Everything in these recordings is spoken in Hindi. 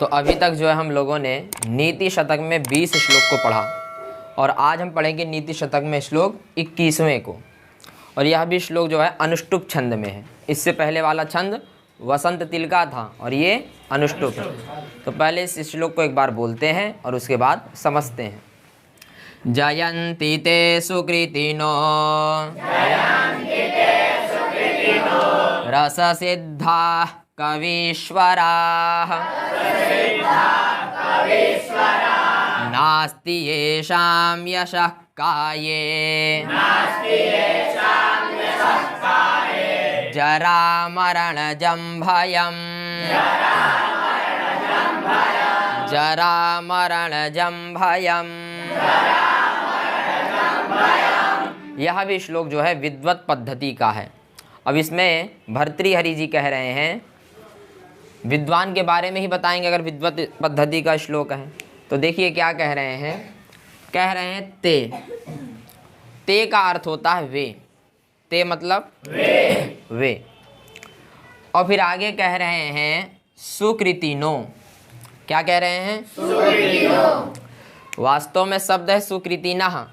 तो अभी तक जो है हम लोगों ने नीति शतक में 20 श्लोक को पढ़ा और आज हम पढ़ेंगे नीति शतक में श्लोक 21वें को। और यह भी श्लोक जो है अनुष्टुप छंद में है। इससे पहले वाला छंद वसंत तिल का था और ये अनुष्टुप है। तो पहले इस श्लोक को एक बार बोलते हैं और उसके बाद समझते हैं। जयन्ति ते सुकृतिनो रससिद्धा कवीश्वराः नास्ति येषां यशः काये जरामरणजं भयम् यह भी श्लोक जो है विद्वत पद्धति का है। अब इसमें भर्तृहरि जी कह रहे हैं, विद्वान के बारे में ही बताएंगे अगर विद्वत पद्धति का श्लोक है तो। देखिए क्या कह रहे हैं, कह रहे हैं ते का अर्थ होता है वे, ते मतलब वे। और फिर आगे कह रहे हैं सुकृतिनो। क्या कह रहे हैं? सुकृतिनो। वास्तव में शब्द है सुकृतिनः,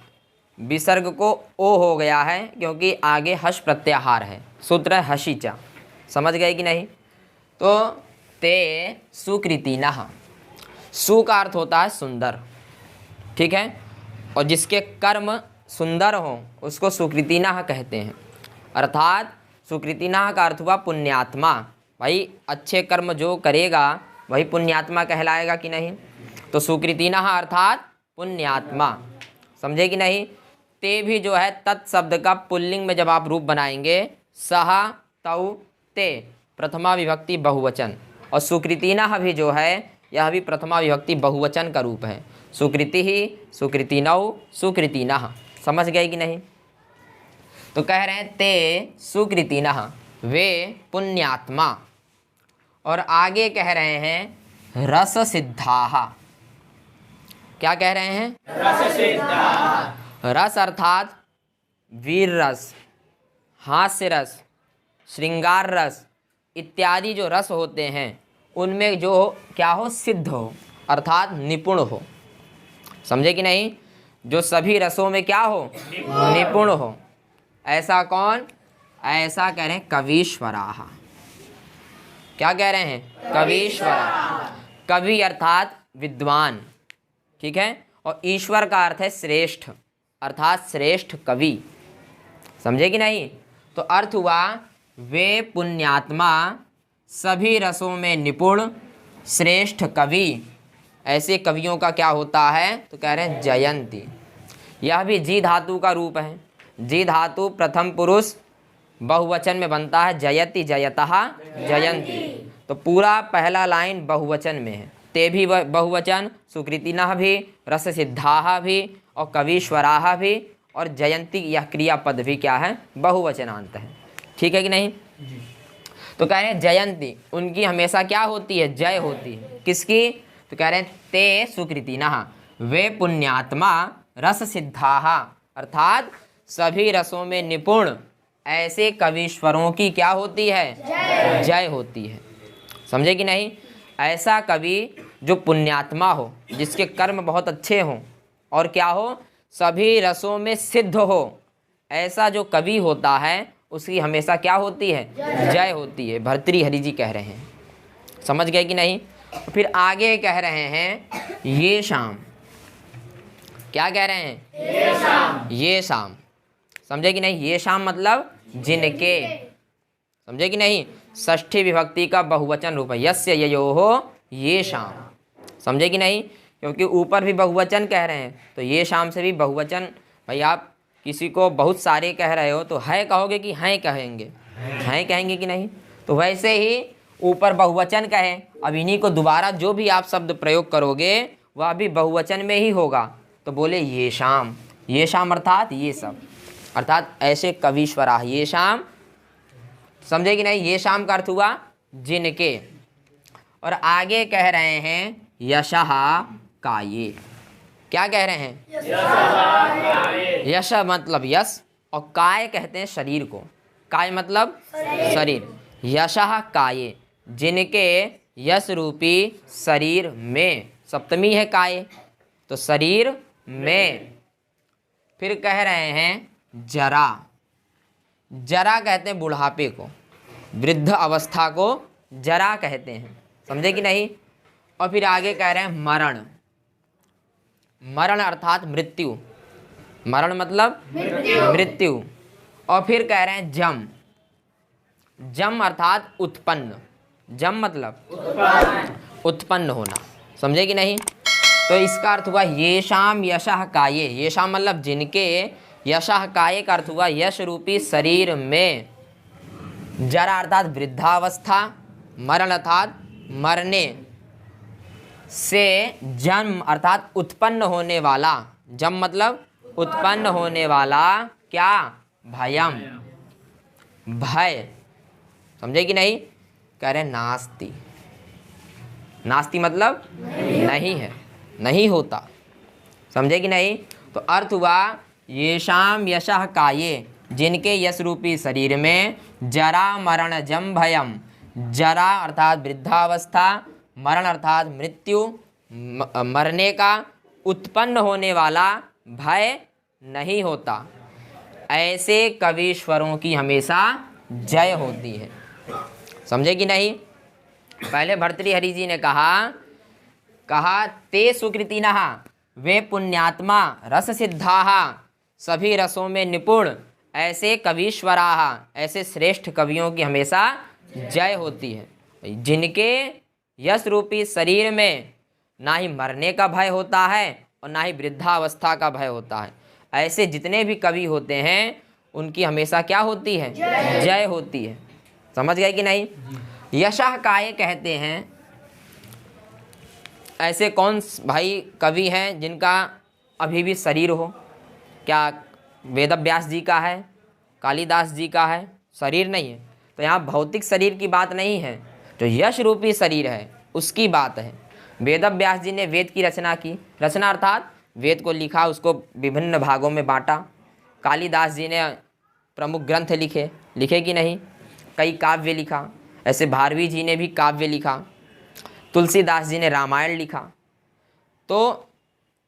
विसर्ग को ओ हो गया है क्योंकि आगे हश प्रत्याहार है, सूत्र है हशीचा। समझ गए कि नहीं? तो ते सुकृतिनः, सु का अर्थ होता है सुंदर, ठीक है, और जिसके कर्म सुंदर हों उसको सुकृतिनः कहते हैं। अर्थात सुकृतिनः का अर्थ हुआ पुण्यात्मा। भाई अच्छे कर्म जो करेगा वही पुण्यात्मा कहलाएगा कि नहीं? तो सुकृतिनः अर्थात पुण्यात्मा। समझे कि नहीं? ते भी जो है तत्शब्द का पुल्लिंग में जब आप रूप बनाएंगे, सह तौ ते, प्रथमा विभक्ति बहुवचन, और सुकृतिनः भी जो है यह भी प्रथमा विभक्ति बहुवचन का रूप है। सुकृति ही, सुकृतिनौ, सुकृतिनः। समझ गए कि नहीं? तो कह रहे हैं ते सुकृतिनः, वे पुण्यात्मा। और आगे कह रहे हैं रस सिद्धाः। क्या कह रहे हैं? रस सिद्धाः। रस अर्थात वीर रस, हास्य रस, श्रृंगार रस इत्यादि जो रस होते हैं उनमें जो क्या हो, सिद्ध हो, अर्थात निपुण हो। समझे कि नहीं? जो सभी रसों में क्या हो, निपुण हो। ऐसा कौन? ऐसा कह रहे हैं कवीश्वराः। क्या कह रहे हैं? कवीश्वराः। कवि अर्थात विद्वान, ठीक है, और ईश्वर का अर्थ है श्रेष्ठ, अर्थात श्रेष्ठ कवि। समझे कि नहीं? तो अर्थ हुआ वे पुण्यात्मा, सभी रसों में निपुण, श्रेष्ठ कवि। ऐसे कवियों का क्या होता है? तो कह रहे हैं जयंती। यह भी जी धातु का रूप है। जी धातु प्रथम पुरुष बहुवचन में बनता है, जयति जयतः जयंती। तो पूरा पहला लाइन बहुवचन में है। ते भी बहुवचन, सुकृतिनः भी, रस सिद्धाः भी, और कवीश्वराः भी, और जयंती यह क्रियापद भी क्या है? बहुवचनांत है। ठीक है कि नहीं? तो कह रहे हैं जयंती, उनकी हमेशा क्या होती है? जय होती है। किसकी? तो कह रहे हैं ते सुकृतिनः, वे पुण्यात्मा, रस सिद्धाः, अर्थात सभी रसों में निपुण ऐसे कवीश्वरों की क्या होती है? जय होती है। समझे कि नहीं? ऐसा कवि जो पुण्यात्मा हो, जिसके कर्म बहुत अच्छे हों, और क्या हो, सभी रसों में सिद्ध हो, ऐसा जो कवि होता है उसकी हमेशा क्या होती है? जय होती है। भर्तृहरि जी कह रहे हैं। समझ गए कि नहीं? फिर आगे कह रहे हैं ये शाम। क्या कह रहे हैं? ये शाम। ये शाम। समझे कि नहीं? ये शाम मतलब जिनके। समझे कि नहीं? षष्ठी विभक्ति का बहुवचन रूप है, यस्य ययोः ये शाम। समझे कि नहीं? क्योंकि ऊपर भी बहुवचन कह रहे हैं तो ये शाम से भी बहुवचन। भाई आप किसी को बहुत सारे कह रहे हो तो है कहोगे कि हैं कहेंगे? हैं कहेंगे कि नहीं? तो वैसे ही ऊपर बहुवचन कहें, अब इन्हीं को दोबारा जो भी आप शब्द प्रयोग करोगे वह भी बहुवचन में ही होगा। तो बोले ये शाम। ये शाम अर्थात ये सब, अर्थात ऐसे कवीश्वराः ये शाम। समझे कि नहीं? ये शाम का अर्थ हुआ जिनके। और आगे कह रहे हैं यशः काये। क्या कह रहे हैं? यश मतलब यश, और काय कहते हैं शरीर को। काय मतलब शरीर। यशः काये, जिनके यश रूपी शरीर में, सप्तमी है काय, तो शरीर में। फिर कह रहे हैं जरा, जरा कहते हैं बुढ़ापे को, वृद्ध अवस्था को जरा कहते हैं, समझे कि नहीं। और फिर आगे कह रहे हैं मरण, मरण अर्थात मृत्यु, मरण मतलब मृत्यु। और फिर कह रहे हैं जम, जम अर्थात उत्पन्न, जम मतलब उत्पन्न होना, समझे कि नहीं। तो इसका अर्थ हुआ येषाम यशः काये, येषाम मतलब जिनके, यशः काये का अर्थ हुआ यश रूपी शरीर में, जरा अर्थात वृद्धावस्था, मरण अर्थात मरने से, जन्म अर्थात उत्पन्न होने वाला, जम मतलब उत्पन्न होने वाला, क्या, भयम, भय, समझे कि नहीं। कह रहे नास्ति, नास्ति मतलब नहीं है, नहीं होता, समझे कि नहीं। तो अर्थ हुआ येषाम यशः काये, जिनके यश रूपी शरीर में जरा मरण जम भयम, जरा अर्थात वृद्धावस्था, मरण अर्थात मृत्यु, मरने का, उत्पन्न होने वाला भय नहीं होता, ऐसे कवीश्वरों की हमेशा जय होती है, समझे कि नहीं। पहले भर्तृहरि जी ने कहा ते सुकृतिनः, वे पुण्यात्मा, रस सिद्धाः, सभी रसों में निपुण, ऐसे कवीश्वराः, ऐसे श्रेष्ठ कवियों की हमेशा जय होती है, जिनके यश रूपी शरीर में ना ही मरने का भय होता है और ना ही वृद्धावस्था का भय होता है। ऐसे जितने भी कवि होते हैं उनकी हमेशा क्या होती है, जय होती है, समझ गए कि नहीं। यशः काय कहते हैं, ऐसे कौन भाई कवि हैं जिनका अभी भी शरीर हो, क्या वेदव्यास जी का है, कालिदास जी का है, शरीर नहीं है। तो यहाँ भौतिक शरीर की बात नहीं है, जो यश रूपी शरीर है उसकी बात है। वेदव्यास जी ने वेद की रचना की, रचना अर्थात वेद को लिखा, उसको विभिन्न भागों में बांटा। कालिदास जी ने प्रमुख ग्रंथ लिखे कि नहीं, कई काव्य लिखा। ऐसे भारवी जी ने भी काव्य लिखा, तुलसीदास जी ने रामायण लिखा। तो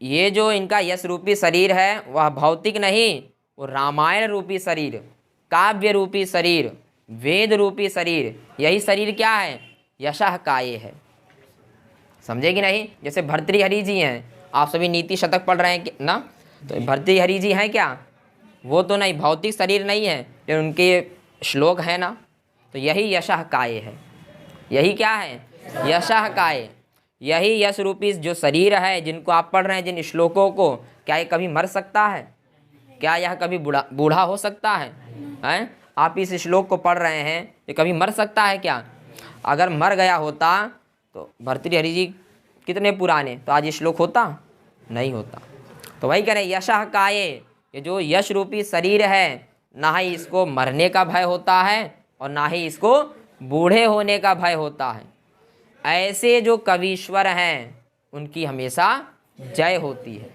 ये जो इनका यश रूपी शरीर है वह भौतिक नहीं, वो रामायण रूपी शरीर, काव्य रूपी शरीर, वेद रूपी शरीर, यही शरीर क्या है, यशः काये है, समझे कि नहीं। जैसे भर्तृहरि जी हैं, आप सभी नीति शतक पढ़ रहे हैं ना, तो भर्तृहरि जी हैं क्या, वो तो नहीं, भौतिक शरीर नहीं है, लेकिन उनके श्लोक है ना, तो यही यशः काये है, यही क्या है, यशः काये, यही यश रूपी जो शरीर है जिनको आप पढ़ रहे हैं, जिन श्लोकों को, क्या ये कभी मर सकता है, क्या यह कभी बूढ़ा हो सकता है, हैं? आप इस श्लोक को पढ़ रहे हैं, ये कभी मर सकता है क्या। अगर मर गया होता तो भर्तृहरि जी कितने पुराने, तो आज ये श्लोक होता नहीं होता। तो वही कह रहे यशः काये, ये जो यश रूपी शरीर है, ना ही इसको मरने का भय होता है और ना ही इसको बूढ़े होने का भय होता है। ऐसे जो कवीश्वर हैं उनकी हमेशा जय होती है,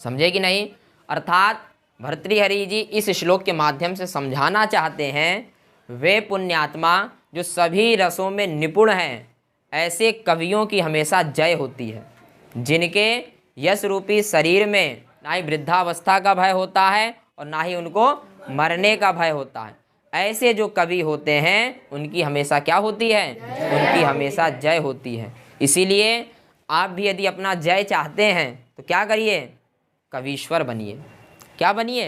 समझे कि नहीं। अर्थात भर्तृहरि जी इस श्लोक के माध्यम से समझाना चाहते हैं, वे पुण्यात्मा जो सभी रसों में निपुण हैं, ऐसे कवियों की हमेशा जय होती है, जिनके यश रूपी शरीर में ना ही वृद्धावस्था का भय होता है और ना ही उनको मरने का भय होता है। ऐसे जो कवि होते हैं उनकी हमेशा क्या होती है, उनकी हमेशा जय होती है। इसीलिए आप भी यदि अपना जय चाहते हैं तो क्या करिए, कवीश्वर बनिए। क्या बनिए,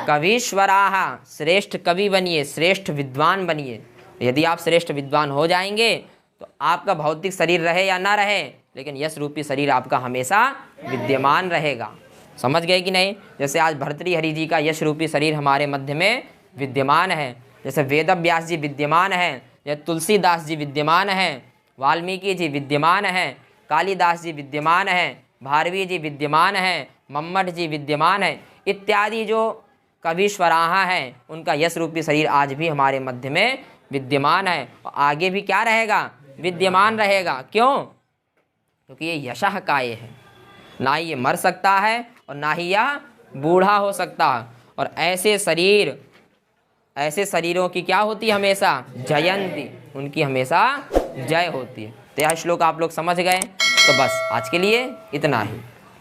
कवीश्वराः, श्रेष्ठ कवि बनिए, श्रेष्ठ विद्वान बनिए। यदि आप श्रेष्ठ विद्वान हो जाएंगे तो आपका भौतिक शरीर रहे या ना रहे, लेकिन यश रूपी शरीर आपका हमेशा विद्यमान रहेगा, समझ गए कि नहीं। जैसे आज भर्तृहरि जी का यश रूपी शरीर हमारे मध्य में विद्यमान है, जैसे वेदव्यास जी विद्यमान हैं, या तुलसीदास जी विद्यमान हैं, वाल्मीकि जी विद्यमान हैं, कालिदास जी विद्यमान हैं, भारवी जी विद्यमान हैं, मम्मट जी विद्यमान हैं, इत्यादि जो कवीश्वराः हैं उनका यश रूपी शरीर आज भी हमारे मध्य में विद्यमान है और आगे भी क्या रहेगा, विद्यमान रहेगा। क्यों, क्योंकि ये यशः काये है, ना ही ये मर सकता है और ना ही यह बूढ़ा हो सकता है। और ऐसे शरीरों की क्या होती है, हमेशा जयंती, उनकी हमेशा जय होती है। तो यह श्लोक आप लोग समझ गए, तो बस आज के लिए इतना ही।